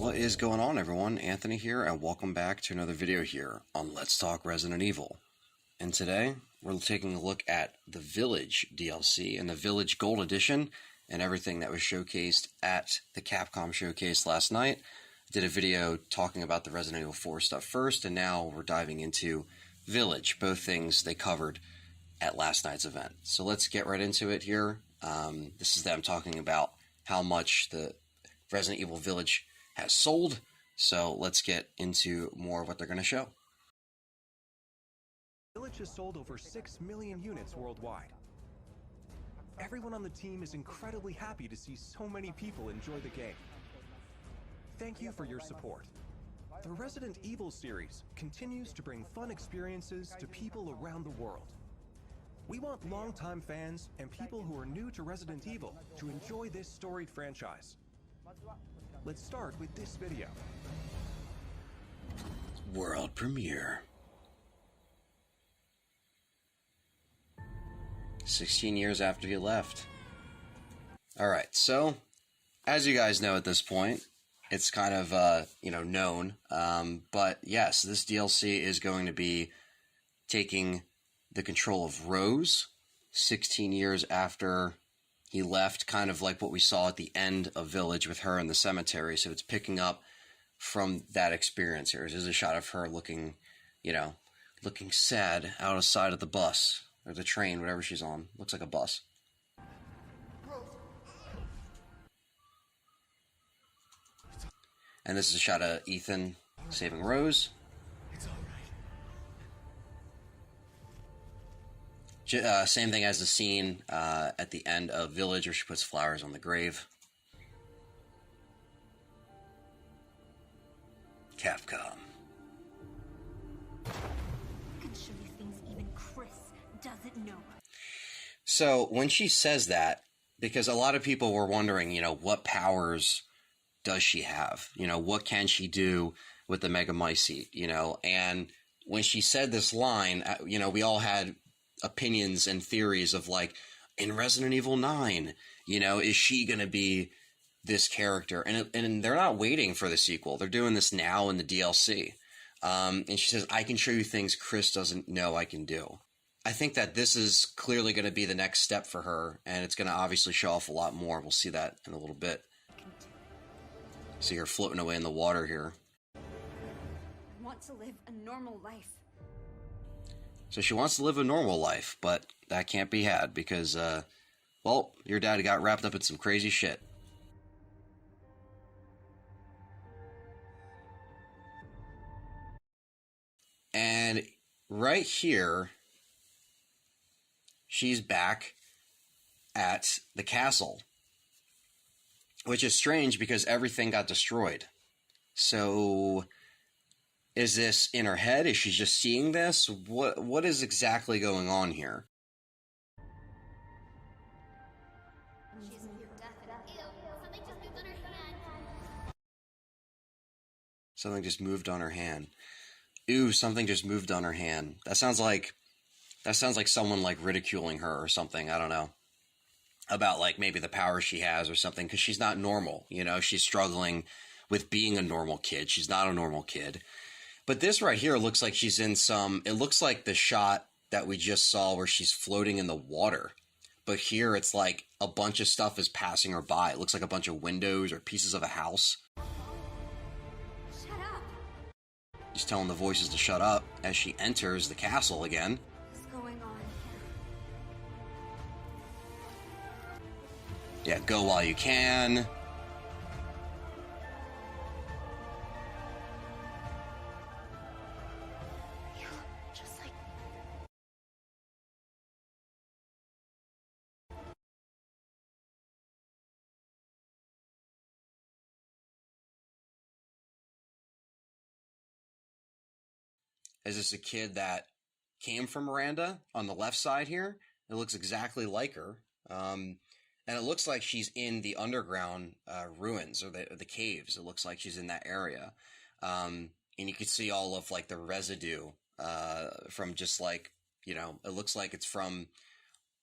What is going on, everyone? Anthony here, and welcome back to another video here on Let's Talk Resident Evil. And today, we're taking a look at the Village DLC and the Village Gold Edition and everything that was showcased at the Capcom Showcase last night. I did a video talking about the Resident Evil 4 stuff first, and now we're diving into Village, both things they covered at last night's event. So let's get right into it here. This is them talking about how much the Resident Evil Village has sold, so let's get into more of what they're going to show. Village has sold over 6 million units worldwide. Everyone on the team is incredibly happy to see so many people enjoy the game. Thank you for your support. The Resident Evil series continues to bring fun experiences to people around the world. We want longtime fans and people who are new to Resident Evil to enjoy this storied franchise. Let's start with this video. World premiere. 16 years after he left. Alright, so, as you guys know at this point, it's kind of, known, but yes, this DLC is going to be taking the control of Rose 16 years after he left, kind of like what we saw at the end of Village with her in the cemetery. So it's picking up from that experience here. This is a shot of her looking, looking sad out of the side of the bus or the train, whatever she's on. Looks like a bus. And this is a shot of Ethan saving Rose. Same thing as the scene at the end of Village where she puts flowers on the grave. Capcom. I can show you things even Chris doesn't know. So when she says that, because a lot of people were wondering, what powers does she have? What can she do with the Mega Mycete? And when she said this line, we all had opinions and theories of like, in Resident Evil 9, is she going to be this character? And they're not waiting for the sequel. They're doing this now in the DLC. And she says, I can show you things Chris doesn't know I can do. I think that this is clearly going to be the next step for her, and it's going to obviously show off a lot more. We'll see that in a little bit. See her floating away in the water here. I want to live a normal life. So she wants to live a normal life, but that can't be had because, your dad got wrapped up in some crazy shit. And right here, she's back at the castle, which is strange because everything got destroyed. So is this in her head? Is she just seeing this? What is exactly going on here? Something just moved on her hand. Ooh, something just moved on her hand. That sounds like someone like ridiculing her or something. I don't know. About like maybe the power she has or something, because she's not normal. She's struggling with being a normal kid. She's not a normal kid. But this right here looks like she's in it looks like the shot that we just saw where she's floating in the water. But here it's like a bunch of stuff is passing her by. It looks like a bunch of windows or pieces of a house. Shut up. She's telling the voices to shut up as she enters the castle again. What's going on? Yeah, go while you can. Just like Is this a kid that came from Miranda on the left side here? It looks exactly like her. And it looks like she's in the underground ruins or the caves. It looks like she's in that area. And you can see all of like the residue from just like, it looks like it's from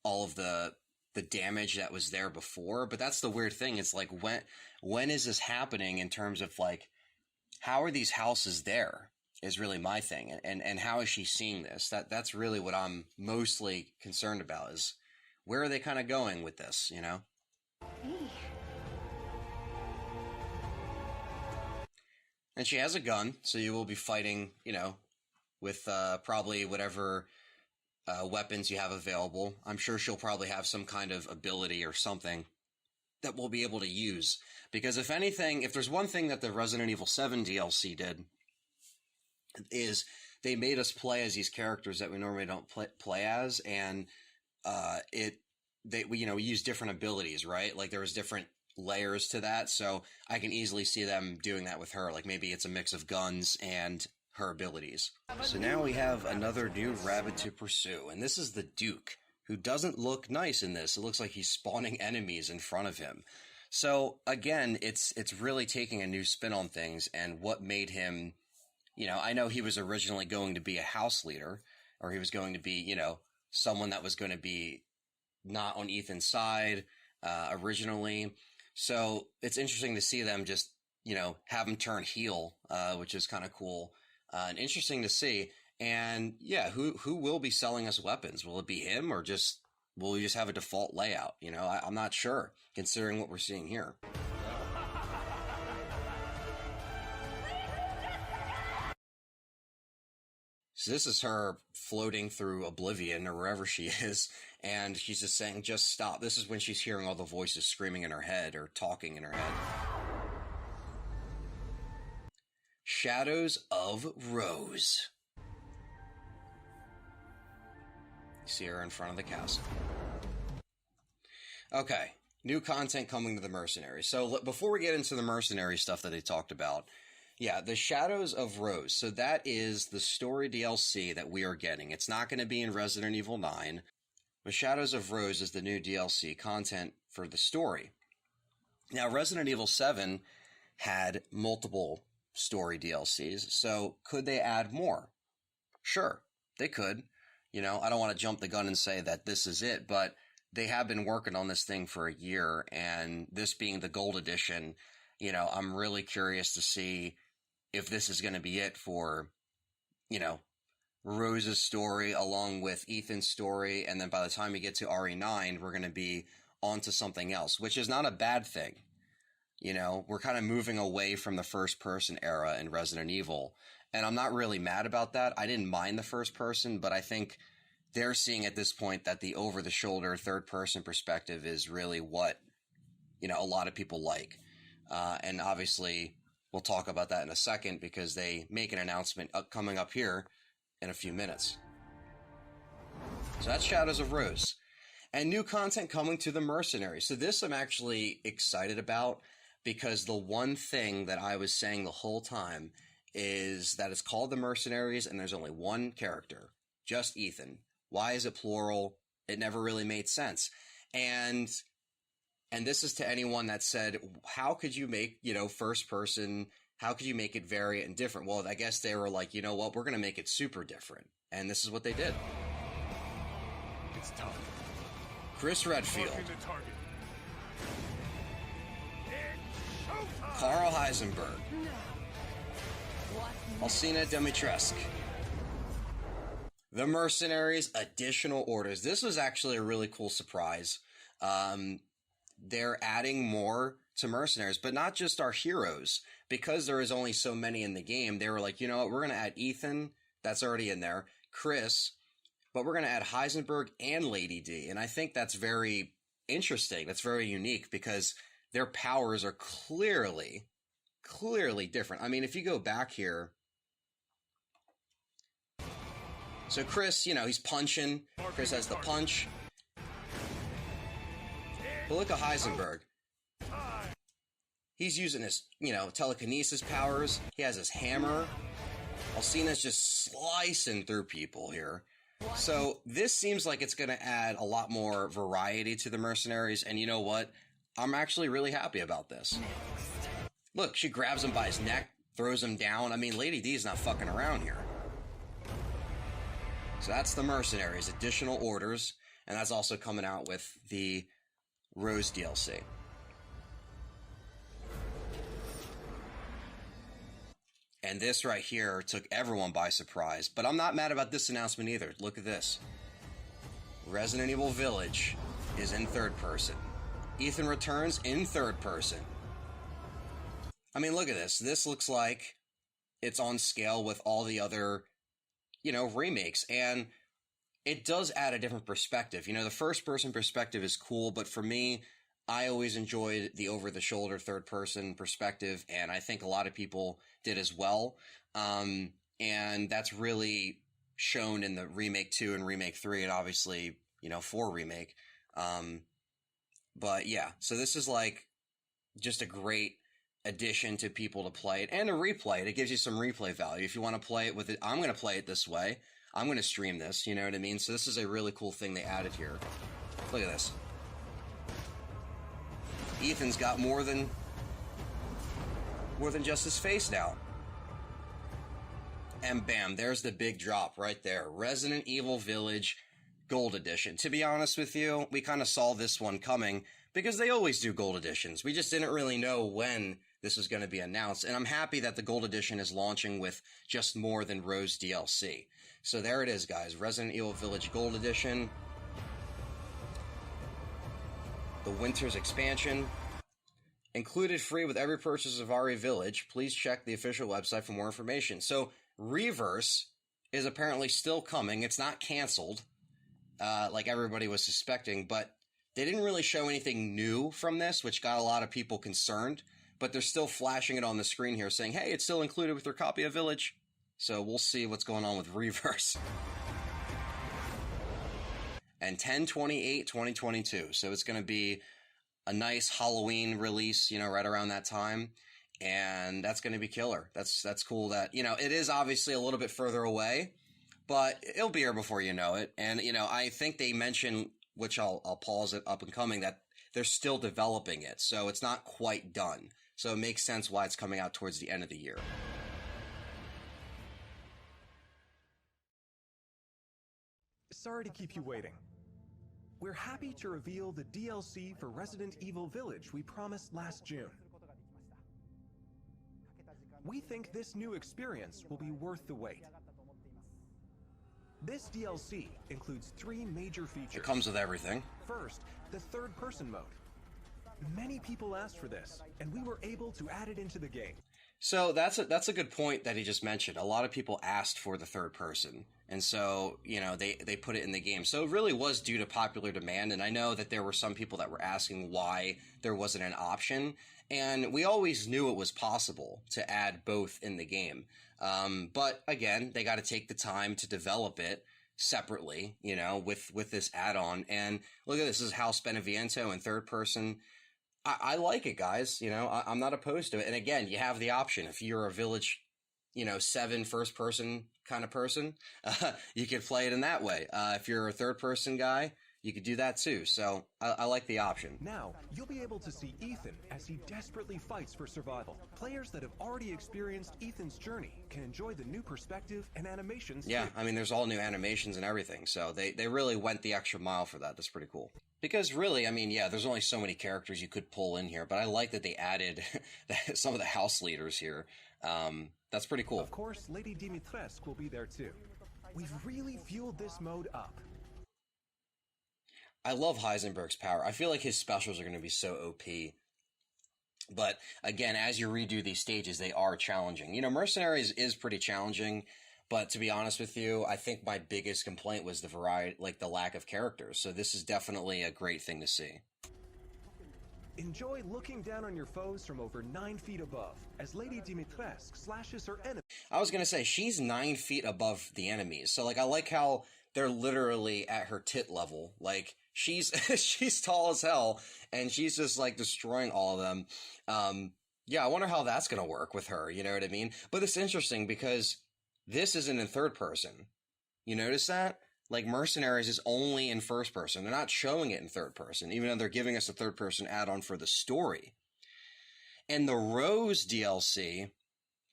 all of the the damage that was there before. But that's the weird thing. It's like, when is this happening in terms of like, how are these houses there is really my thing. And how is she seeing this? That's really what I'm mostly concerned about, is where are they kind of going with this, you know? Hey. And she has a gun, so you will be fighting, you know, with probably whatever weapons you have available. I'm sure she'll probably have some kind of ability or something that we'll be able to use. Because if anything, if there's one thing that the Resident Evil 7 DLC did, is they made us play as these characters that we normally don't play as, and we use different abilities, right? Like there was different layers to that, so I can easily see them doing that with her. Like maybe it's a mix of guns and her abilities. So now we have another new rabbit to pursue, and this is the Duke, who doesn't look nice in this. It looks like he's spawning enemies in front of him. So again, it's really taking a new spin on things, and what made him, you know, I know he was originally going to be a house leader, or he was going to be, you know, someone that was going to be not on Ethan's side originally. So it's interesting to see them just, you know, have him turn heel, which is kind of cool and interesting to see. And yeah, who will be selling us weapons? Will it be him, or will we just have a default layout? You know, I'm not sure, considering what we're seeing here. So this is her floating through oblivion or wherever she is, and she's just saying, just stop. This is when she's hearing all the voices screaming in her head or talking in her head. Shadows of Rose. You see her in front of the castle. Okay, new content coming to the Mercenaries. So before we get into the Mercenary stuff that they talked about, yeah, the Shadows of Rose. So that is the story DLC that we are getting. It's not going to be in Resident Evil 9, but Shadows of Rose is the new DLC content for the story. Now, Resident Evil 7 had multiple story DLCs, so could they add more? Sure, they could. You know, I don't want to jump the gun and say that this is it, but they have been working on this thing for a year, and this being the Gold Edition, you know, I'm really curious to see if this is going to be it for, you know, Rose's story along with Ethan's story. And then by the time we get to RE9, we're going to be onto something else, which is not a bad thing. You know, we're kind of moving away from the first person era in Resident Evil. And I'm not really mad about that. I didn't mind the first person, but I think they're seeing at this point that the over the shoulder third person perspective is really what, you know, a lot of people like. And obviously, we'll talk about that in a second because they make an announcement coming up here in a few minutes. So that's Shadows of Rose. And new content coming to the Mercenaries. So this I'm actually excited about because the one thing that I was saying the whole time is that it's called the Mercenaries and there's only one character, just Ethan. Why is it plural? It never really made sense. And this is to anyone that said, how could you make, you know, first person, how could you make it variant and different? Well, I guess they were like, you know what, we're going to make it super different. And this is what they did. It's tough. Chris Redfield. Marking the target. Carl Heisenberg. Alcina Dimitrescu. The Mercenaries additional orders. This was actually a really cool surprise. They're adding more to Mercenaries, but not just our heroes. Because there is only so many in the game, they were like, you know what, we're going to add Ethan, that's already in there, Chris, but we're going to add Heisenberg and Lady D. And I think that's very interesting. That's very unique because their powers are clearly different. I mean, if you go back here, so Chris, you know, he's punching. Chris has the punch. But look at Heisenberg. He's using his, you know, telekinesis powers. He has his hammer. Alcina's just slicing through people here. So this seems like it's going to add a lot more variety to the Mercenaries. And you know what? I'm actually really happy about this. Look, she grabs him by his neck, throws him down. I mean, Lady D's not fucking around here. So that's the Mercenaries, additional orders. And that's also coming out with the Rose DLC. And this right here took everyone by surprise. But I'm not mad about this announcement either. Look at this. Resident Evil Village is in third person. Ethan returns in third person. I mean, look at this. This looks like it's on scale with all the other, remakes. And it does add a different perspective. The first person perspective is cool, but for me, I always enjoyed the over-the-shoulder third-person perspective, and I think a lot of people did as well. And that's really shown in the Remake 2 and Remake 3, and obviously, 4 Remake. But yeah, so this is like just a great addition to people to play it and to replay it. It gives you some replay value. If you want to play it with it, I'm going to play it this way. I'm going to stream this, you know what I mean? So this is a really cool thing they added here. Look at this. Ethan's got more than just his face now. And bam, there's the big drop right there. Resident Evil Village Gold Edition. To be honest with you, we kind of saw this one coming because they always do Gold Editions. We just didn't really know when this was going to be announced. And I'm happy that the Gold Edition is launching with just more than Rose DLC. So there it is, guys. Resident Evil Village Gold Edition. The Winter's Expansion. Included free with every purchase of RE Village. Please check the official website for more information. So, Reverse is apparently still coming. It's not canceled, like everybody was suspecting, but they didn't really show anything new from this, which got a lot of people concerned. But they're still flashing it on the screen here, saying, hey, it's still included with your copy of Village. So, we'll see what's going on with Reverse. And 10/28/2022. So, it's going to be a nice Halloween release, right around that time. And that's going to be killer. That's cool that, it is obviously a little bit further away, but it'll be here before you know it. And, I think they mentioned, which I'll pause it up and coming, that they're still developing it. So it's not quite done. So it makes sense why it's coming out towards the end of the year. Sorry to keep you waiting. We're happy to reveal the DLC for Resident Evil Village we promised last June. We think this new experience will be worth the wait. This DLC includes 3 major features. It comes with everything. First, the third-person mode. Many people asked for this, and we were able to add it into the game. So that's a good point that he just mentioned. A lot of people asked for the third person. And so, they put it in the game. So it really was due to popular demand. And I know that there were some people that were asking why there wasn't an option. And we always knew it was possible to add both in the game. But again, they got to take the time to develop it separately, with this add-on. And look at this. This is House Beneviento in third person. I like it, guys. I'm not opposed to it. And again, you have the option. If you're a Village, 7 first person kind of person, you could play it in that way. If you're a third person guy, you could do that too. So I like the option. Now, you'll be able to see Ethan as he desperately fights for survival. Players that have already experienced Ethan's journey can enjoy the new perspective and animations. Yeah, too. I mean, there's all new animations and everything. So they really went the extra mile for that. That's pretty cool. Because really, I mean, yeah, there's only so many characters you could pull in here, but I like that they added some of the house leaders here. That's pretty cool. Of course, Lady Dimitrescu will be there too. We've really fueled this mode up. I love Heisenberg's power. I feel like his specials are going to be so OP. But again, as you redo these stages, they are challenging. Mercenaries is pretty challenging. But to be honest with you, I think my biggest complaint was the variety, like the lack of characters. So this is definitely a great thing to see. Enjoy looking down on your foes from over 9 feet above as Lady Dimitrescu slashes her enemy. I was going to say, she's 9 feet above the enemies. So, I like how they're literally at her tit level. She's she's tall as hell, and she's just, destroying all of them. Yeah, I wonder how that's going to work with her, you know what I mean? But it's interesting because this isn't in third person. You notice that? Mercenaries is only in first person. They're not showing it in third person, even though they're giving us a third person add-on for the story. And the Rose DLC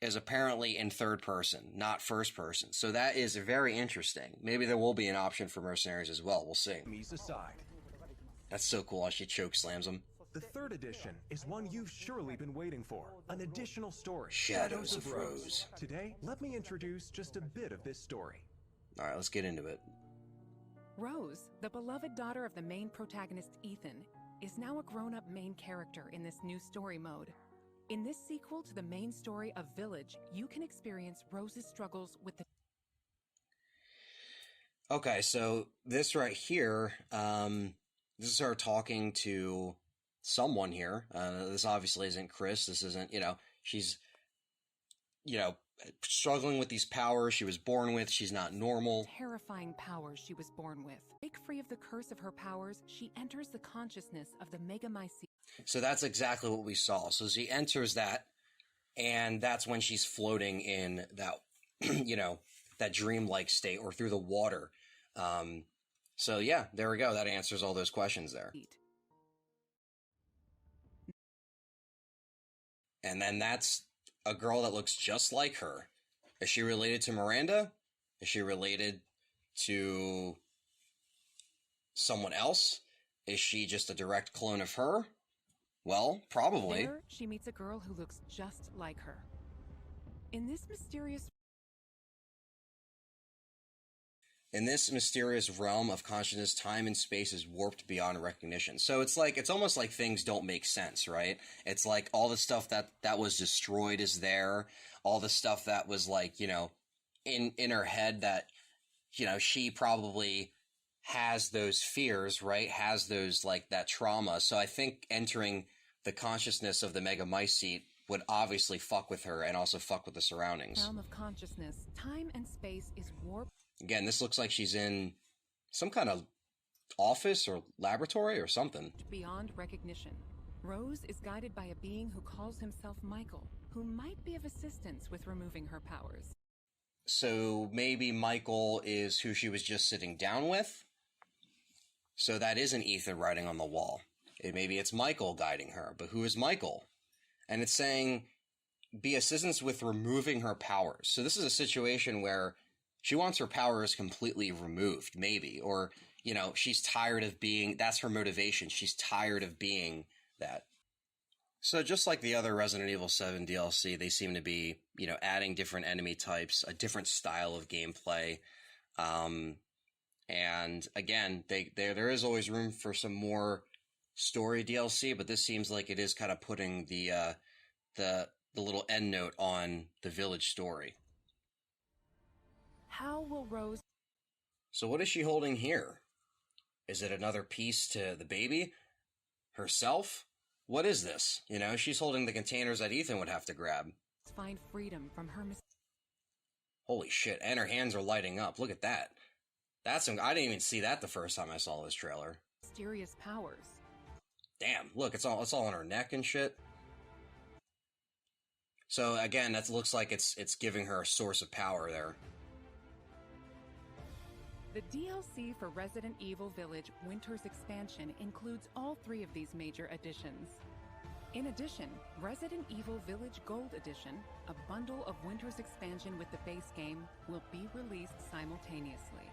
is apparently in third person, not first person. So that is very interesting. Maybe there will be an option for Mercenaries as well. We'll see. Enemies aside. That's so cool how she choke slams him. The third edition is one you've surely been waiting for. An additional story. Shadows of Rose. Today, let me introduce just a bit of this story. All right, let's get into it. Rose, the beloved daughter of the main protagonist Ethan, is now a grown-up main character in this new story mode. In this sequel to the main story of Village, you can experience Rose's struggles with the... Okay, so this right here, this is her talking to someone here. This obviously isn't Chris. This isn't, she's, struggling with these powers she was born with. She's not normal. Terrifying powers she was born with. Break free of the curse of her powers, she enters the consciousness of the Megamycete. So that's exactly what we saw. So she enters that, and that's when she's floating in that, that dreamlike state or through the water. So yeah, there we go. That answers all those questions there. And then that's a girl that looks just like her. Is she related to Miranda? Is she related to someone else? Is she just a direct clone of her? Well, probably. There, she meets a girl who looks just like her. In this mysterious realm of consciousness, time and space is warped beyond recognition. So it's almost like things don't make sense, right? It's like all the stuff that was destroyed is there. All the stuff that was like, in her head that, she probably has those fears, right? Has those, like, that trauma. So I think entering the consciousness of the Megamycete would obviously fuck with her and also fuck with the surroundings. realm of consciousness, time and space is warped. Again, this looks like she's in some kind of office or laboratory or something. Beyond recognition. Rose is guided by a being who calls himself Michael, who might be of assistance with removing her powers. So maybe Michael is who she was just sitting down with? So that isn't Ethan writing on the wall. Maybe it's Michael guiding her, but who is Michael? And it's saying, be assistance with removing her powers. So this is a situation where she wants her powers completely removed, maybe. Or, she's tired of being, that's her motivation. She's tired of being that. So just like the other Resident Evil 7 DLC, they seem to be, adding different enemy types, a different style of gameplay. And again, there is always room for some more story DLC, but this seems like it is kind of putting the little end note on the Village story. How will Rose... So what is she holding here? Is it another piece to the baby? Herself? What is this? She's holding the containers that Ethan would have to grab. find freedom from her... Holy shit, and her hands are lighting up. Look at that. I didn't even see that the first time I saw this trailer. mysterious powers. Damn, look, it's all on her neck and shit. So again, that looks like it's giving her a source of power there. The DLC for Resident Evil Village Winter's Expansion includes all 3 of these major additions. In addition, Resident Evil Village Gold Edition, a bundle of Winter's Expansion with the base game, will be released simultaneously.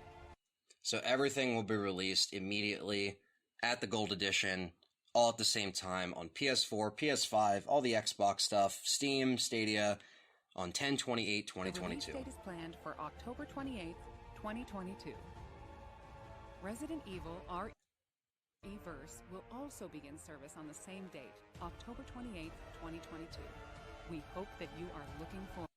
So everything will be released immediately at the Gold Edition, all at the same time on PS4, PS5, all the Xbox stuff, Steam, Stadia, on 10/28/2022. The release date is planned for October 28th, 2022. Resident Evil RE-verse will also begin service on the same date, October 28th, 2022. We hope that you are looking forward.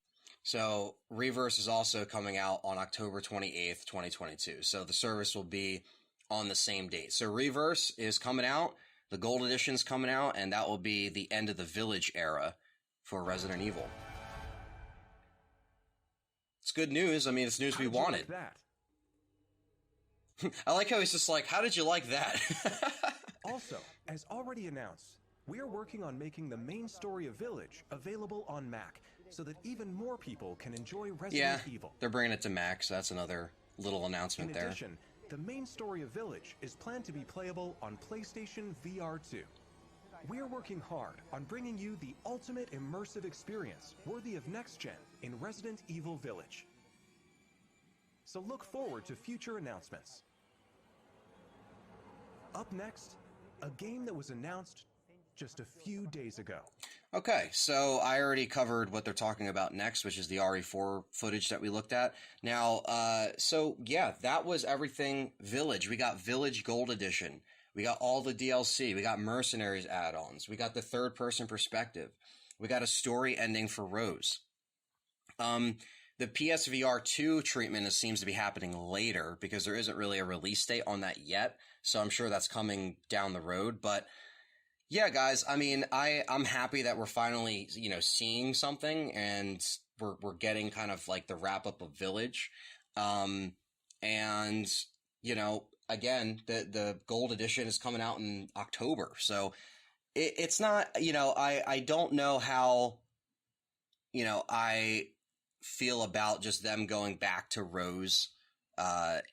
So Reverse is also coming out on October 28th, 2022. So the service will be on the same date. So Reverse is coming out, the Gold Edition's coming out, and that will be the end of the Village era for Resident Evil. It's good news. I mean, it's news we wanted. Like that? I like how he's just like, how did you like that? Also, as already announced, we are working on making the main story of Village available on Mac, so that even more people can enjoy Resident Evil. They're bringing it to Mac, so that's another little announcement there. In addition, the main story of Village is planned to be playable on PlayStation VR 2. We're working hard on bringing you the ultimate immersive experience worthy of next gen in Resident Evil Village. So look forward to future announcements. Up next, a game that was announced just a few days ago. Okay, so I already covered what they're talking about next, which is the RE4 footage that we looked at. Now, so yeah, that was everything Village. We got Village Gold Edition. We got all the DLC. We got Mercenaries add-ons. We got the third-person perspective. We got a story ending for Rose. The PSVR 2 treatment seems to be happening later because there isn't really a release date on that yet. So I'm sure that's coming down the road. But yeah, guys, I mean, I'm happy that we're finally, seeing something, and we're getting kind of like the wrap up of Village. And, again, the gold edition is coming out in October. So it's not, I don't know how, I feel about just them going back to Rose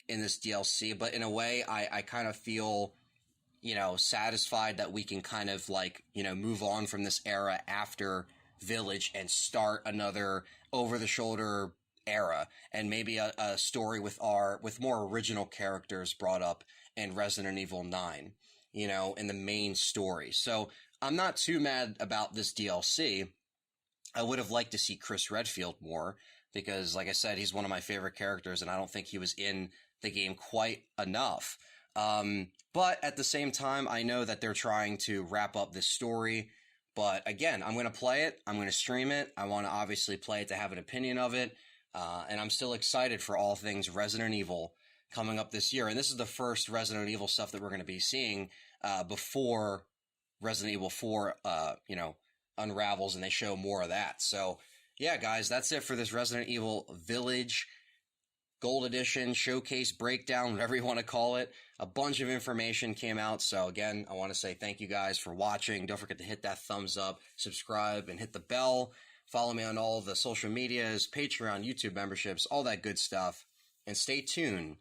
in this DLC, but in a way I kind of feel satisfied that we can kind of move on from this era after Village and start another over the shoulder era, and maybe a story with more original characters brought up in Resident Evil 9, in the main story. So I'm not too mad about this DLC. I would have liked to see Chris Redfield more because, like I said, he's one of my favorite characters, and I don't think he was in the game quite enough. But at the same time, I know that they're trying to wrap up this story. But again, I'm going to play it. I'm going to stream it. I want to obviously play it to have an opinion of it. And I'm still excited for all things Resident Evil coming up this year. And this is the first Resident Evil stuff that we're going to be seeing before Resident Evil 4, unravels and they show more of that. So yeah, guys, that's it for this Resident Evil Village Gold Edition Showcase breakdown, whatever you want to call it. A bunch of information came out. So again, I want to say thank you guys for watching. Don't forget to hit that thumbs up, subscribe, and hit the bell. Follow me on all the social medias, Patreon, YouTube memberships, all that good stuff. And stay tuned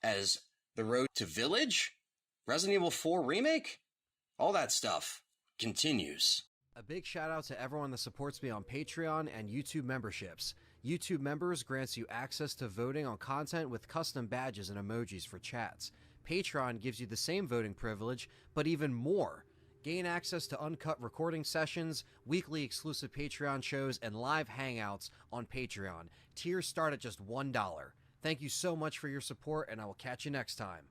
as the road to Village, Resident Evil 4 Remake, all that stuff continues. A big shout out to everyone that supports me on Patreon and YouTube memberships. YouTube members grants you access to voting on content with custom badges and emojis for chats. Patreon gives you the same voting privilege, but even more. Gain access to uncut recording sessions, weekly exclusive Patreon shows, and live hangouts on Patreon. Tiers start at just $1. Thank you so much for your support, and I will catch you next time.